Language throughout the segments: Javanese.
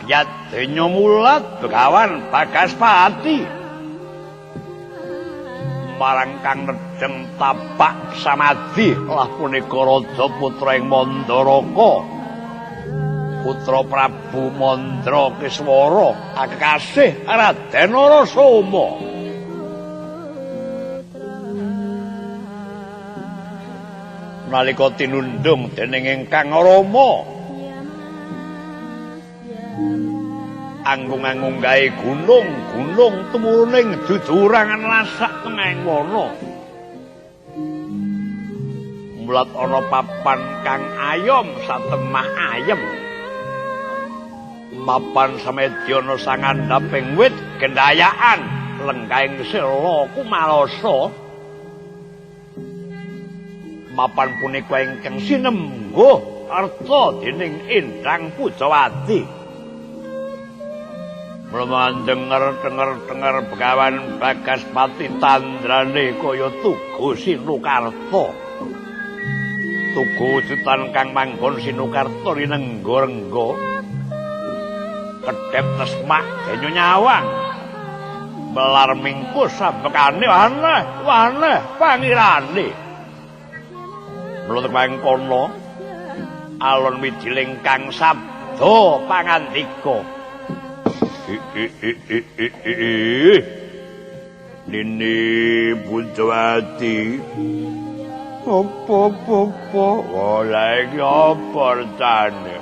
yadenya mulat Begawan Bagaspati marang kang nedeng tapak samadhi lah punika raja putra ing Mandaraka putra Prabu Mandra Kiswara kekasih Raden Narasoma nalika tinundung dening ingkang Rama anggung-anggung gawe gunung tumuruning dudurangan lasak tengahing wana mulat ana papan kang ayom satemah ayem mapan samedyana sangandhaping wit gendayaan lengkaing sela kumalasa mapan punika ingkang sinembuh arta dening Endang Pujawati mula denger Begawan Bagaspati tandrane kaya tugu Sinukarta tugu wujudan kang manggon Sinukarta rinengga-rengga kedhep tesmak banyu nyawang melar mingkus sabekane waneh pangirane mula mangkono alon wijiling kang sabda pangandika Nini Pujawati apa oleh apa rene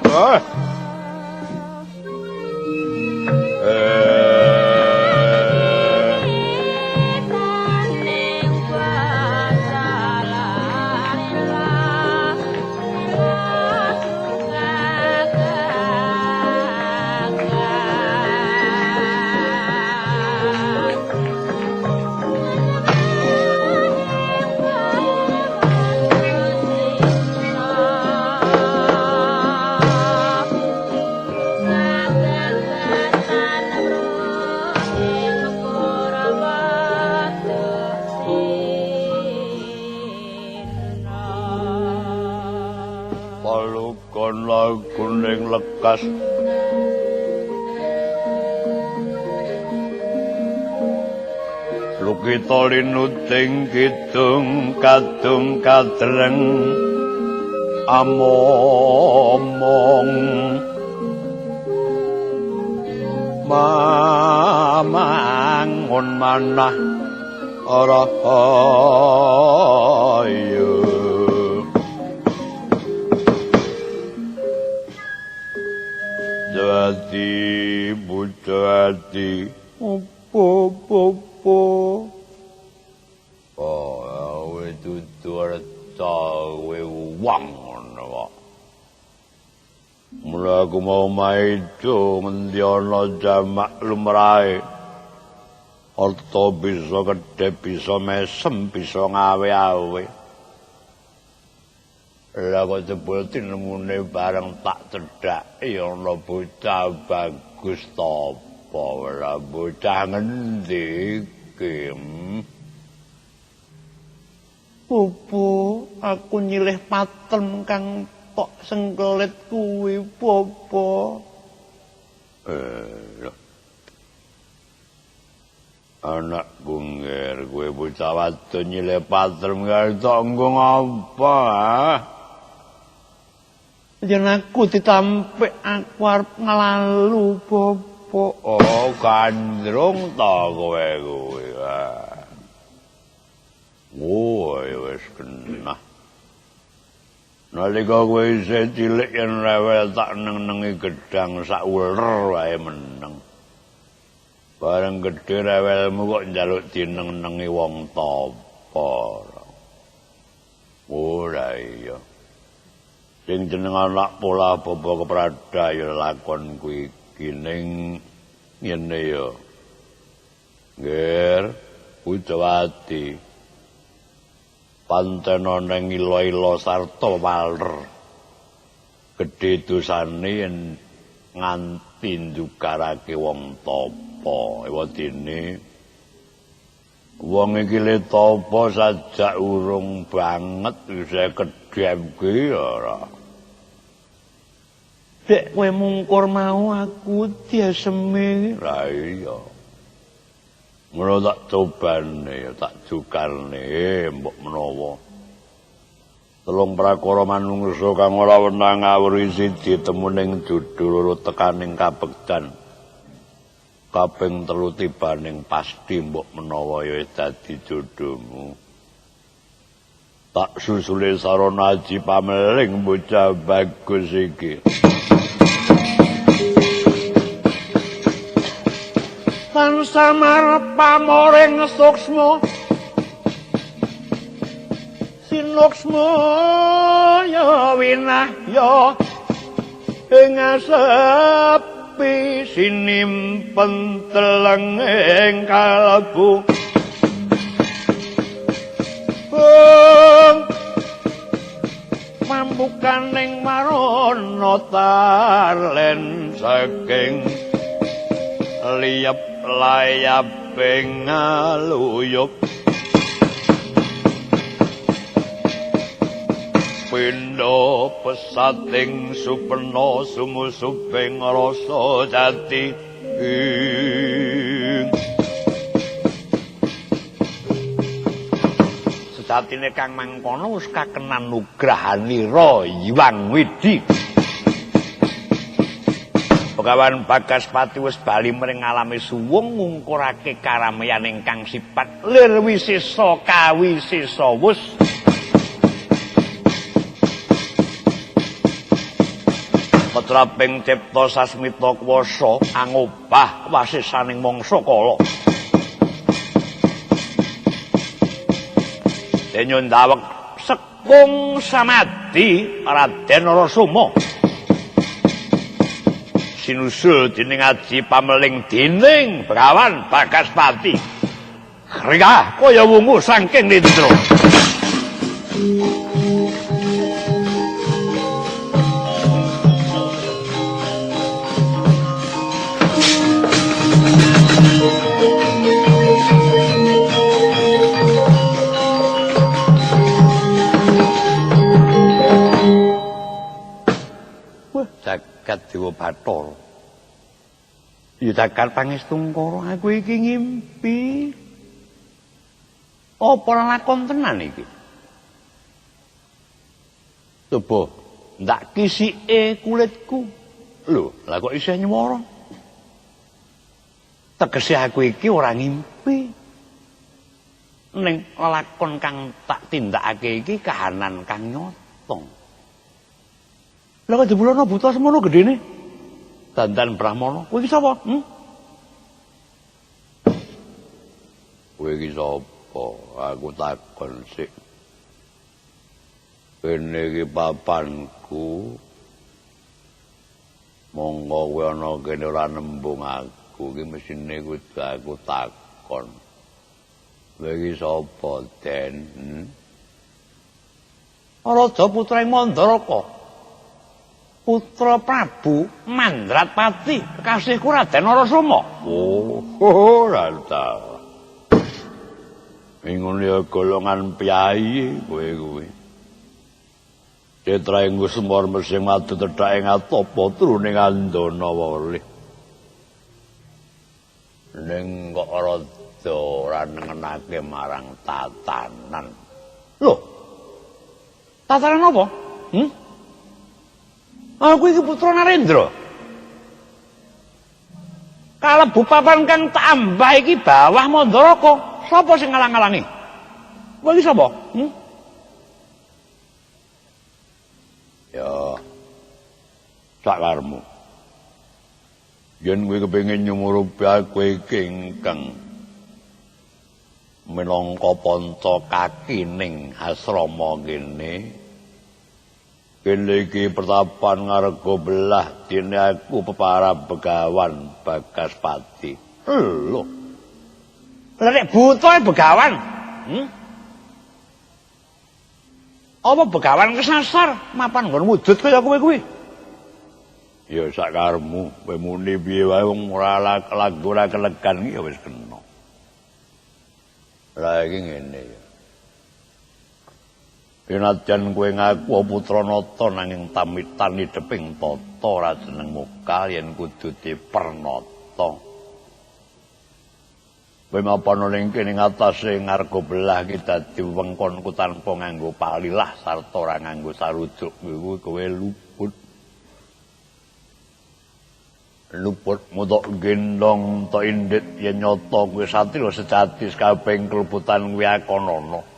kuning lekas lukita linuting kidung kadung kadreng amomong mamangun manah ora ayo Pujawati opo awe tutur tawe wang ngono kok mula aku mau maido ngendi ana jamak lumrahe harta bisa kedhep bisa mesem bisa ngawe-awe lah kok jebul tinemune bareng tak cedhak ya ana bocah bagus tapa ora bocah ngendi iki Popo aku nyilih patem kang tok sengkelit kuwi Popo anak bungger kowe bocah wadon nyilih patem karo tok nggung apa yen aku ditampik aku arep nglalu Popo oh gandrung ta kowe kuwi wis kena nalika kowe isih cilik yen rewel tak neng-nengi gedang sak uler wae meneng bareng gedhe rewelmu kok njaluk dineng-nengi wong tapa ora iya sing jeneng anak pola bapa kepradaya lakon kuwi kining ngene ya Nger Pujawati pancen ana ilo-ilo sarta waler gedhe dosane yen nganti ndukarake wong tapa ewadene wong iki le tapa sajak urung banget isih kedhep ki ora Dek kowe mungkur mau aku diesemi. Lah iya. Ngono tak cobane, tak jukane mbok menawa. Telung prakara manungsa kang ora wenang ngawuri siji temu ning judul loro tekaning kabektan. Kaping telu tibaning pasti mbok menawa ya dadi jodohmu. Tak susule sarana aji pameling bocah bagus iki. Tansah marep pamoring suksma sinuksma ya winahya ing sepi sinimpen teleng ing kalbu mambukaning marana talen saking liyep layaping ngaluyup pindha pesating supena sumusuping rasa jati sejatine kang mangkono wis kakenan nugrahanira Hyang Widi. Begawan Bagaspati wis bali mring alami suwung ngungkurake karamian ingkang sifat lir wisesa kawisesa wus. Petraping cipta sasmita kuwasa angobah wasisaning mangsa kala. Denyun dawek sekung samadhi Raden Narasoma. Sinusul dening aji pameling dening Begawan Bagaspati. Rika kaya wungu saking nindra. Jagat Dewa Bathara. Ya jagat pangestungkara aku iki ngimpi. Apa lakon tenan iki? Coba ndak kisike kulitku. Lho, lah kok isih nyuwara? Tegese aku iki ora ngimpi. Ning lakon kang tak tindakake iki kahanan kang nyata. Lah kok jebulana buta semono gedene? Dandan Brahmana. Kowe iki sapa? Kowe iki sapa? Aku takon sik. Kene iki papanku. Monggo kowe ana kene ora nembung aku, iki mesine kudu aku takon. Kowe iki sapa, Den? Raja putra Mandaraka. Putra Prabu Mandratpati, kekasihku Raden Narasoma. Oh, ora ta. Ingune golongan piyai kowe kuwi. Cetra ing Semar mesing madu tedhak ing atapa truning andana wali. Ning kok rada ora nengenake marang tatanan. Lho. Tatanan apa? Aku iki putra Narendra. Kalebu papan kang tak ambah iki bawah Mandaraka. Sapa sing ngalang-alangi? Kowe iki sapa? Ya. Sakarmu. Yen kowe kepengin nyumurupi aku iki ingkang minangka panca kaki ning asrama kene. Kene iki pertapan ngarga belah dene aku pepara Begawan Bagaspati. Lho. Lah nek buta Begawan. Apa Begawan kesasar mapan nggon wujud kaya kowe kuwi? Ya sakarmu, kowe muni piye wae wong ora lagu ora kelegan iki ya wis kena. Lah iki ngene ya. Senajan kowe ngaku putra nata nanging tamitan ideping tata ora jenengmu kaliyan kudu dipernata. Kowe mapan ning kene ngatasé ngarga belah iki dadi wengkonku tanpa nganggo palilah sarta ora nganggo sarujuk kuwi kowe luput. Luput mutok gendong to indit yen nyata kowe satria sejati kabeh klebutan kuwi akonana.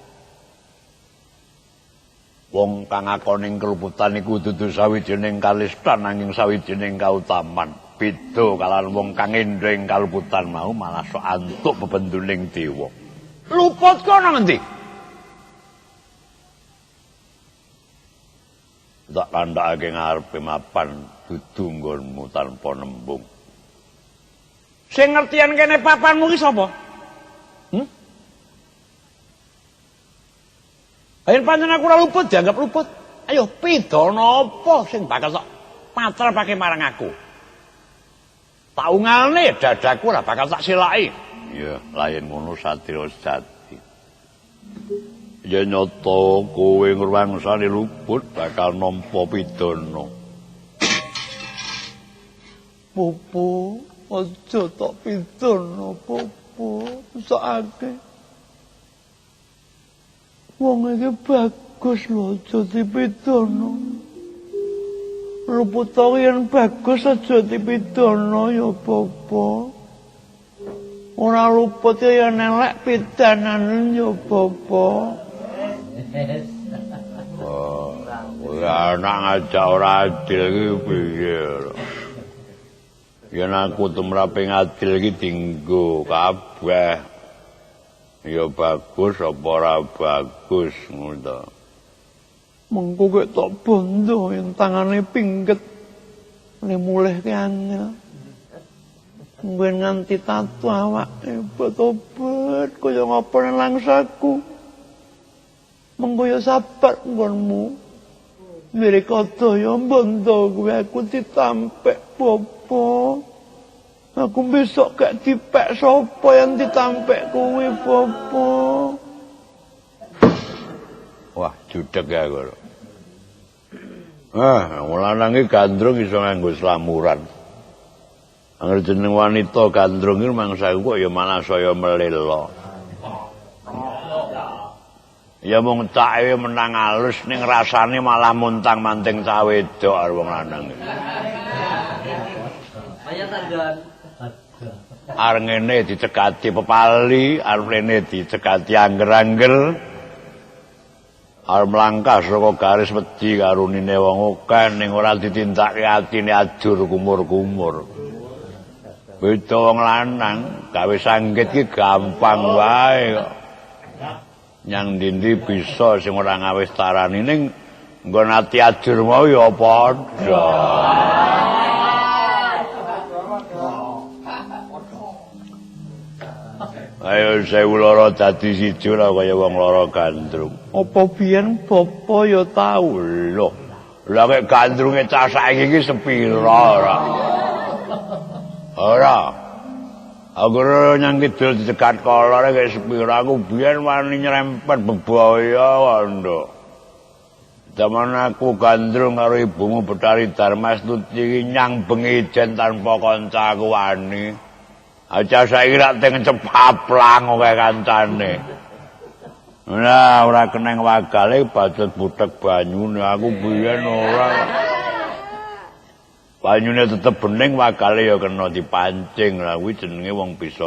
Wong kang akoning klebutan iku dudu sawijining kalistan nanging sawijining kautaman. Beda kalawan wong kang endring kalebutan mau malah sok antuk bebenduning dewa. Luput kono ngendi? Tak kandhake ngarepe mapan dudu nggonmu tanpa nembung. Sing ngertian kene papanmu ki sapa? Ayo panjenengan aku ora luput dianggap luput. Ayo pidana apa sing bakal sok patrapake marang aku? Tak ungalne dadaku ora bakal tak silaki. Iya, layan ngono satria sejati. Ya nyata kowe ngruwangsane luput bakal nampa pidana. Popo, aja tak pidana, Popo, sakake. Wong iki bagus lho, aja dipidana. Luput yen bagus aja dipidana ya Popo. Ora luput ya elek pidananen ya Popo. Ora anak ngajak ora adil iki piye lho. Yen aku tumrape adil iki dienggo kabeh. Ya bagus apa ora bagus ngono. Mengko kok tok bondo yen tangane pingket. Nek mulih ki angel. Mungkin nganti tatu awake obat kaya ngapa langsaku. Mengko ya sabar nggonmu. Mirip kadaya bondo kuwi aku ditampek Popo. Aku besok gak dipek sapa yang ditampek kuwi Popo. Wah, judeg ya kok. Wong lanang iki gandrung iso nganggo slamuran. Angger jeneng wanita gandrung iki mangsa kok ya malah saya melelo. Ya mung cake menang alus ning rasane malah muntang-manting cah wedok karo wong lanang. Kaya tanggan arengene dicekati pepali, arepene dicekati angger-angger. Arep mlangkah saka garis wedi karo nine wong akeh ning ora ditindakake atine ajur kumur-kumur. Beda wong lanang, gawe sanggit ki gampang wae kok. Nyang ndi bisa sing ora ngawis tarani ning nggon ati ajur mau ya padha. Ayo sewu loro dadi siji ora kaya wong loro gandrung. Apa biyen bapa ya tau lho. Lah nek gandrunge cah saiki iki sepira ora. Ora. Aku nyang kidul dicegat kolore kaya sepira aku biyen wani nyerempet bebaya wandha. Zaman aku gandrung karo ibumu Betari Darmastuti nyang bengi ijen tanpa kanca aku wani. Aja saiki rak teng cepaplang kaya kancane. Nah, ora keneng wagale bacot butek banyune aku biyen ora. Banyune tetep bening wagale ya kena dipancing lah kuwi jenenge wong bisa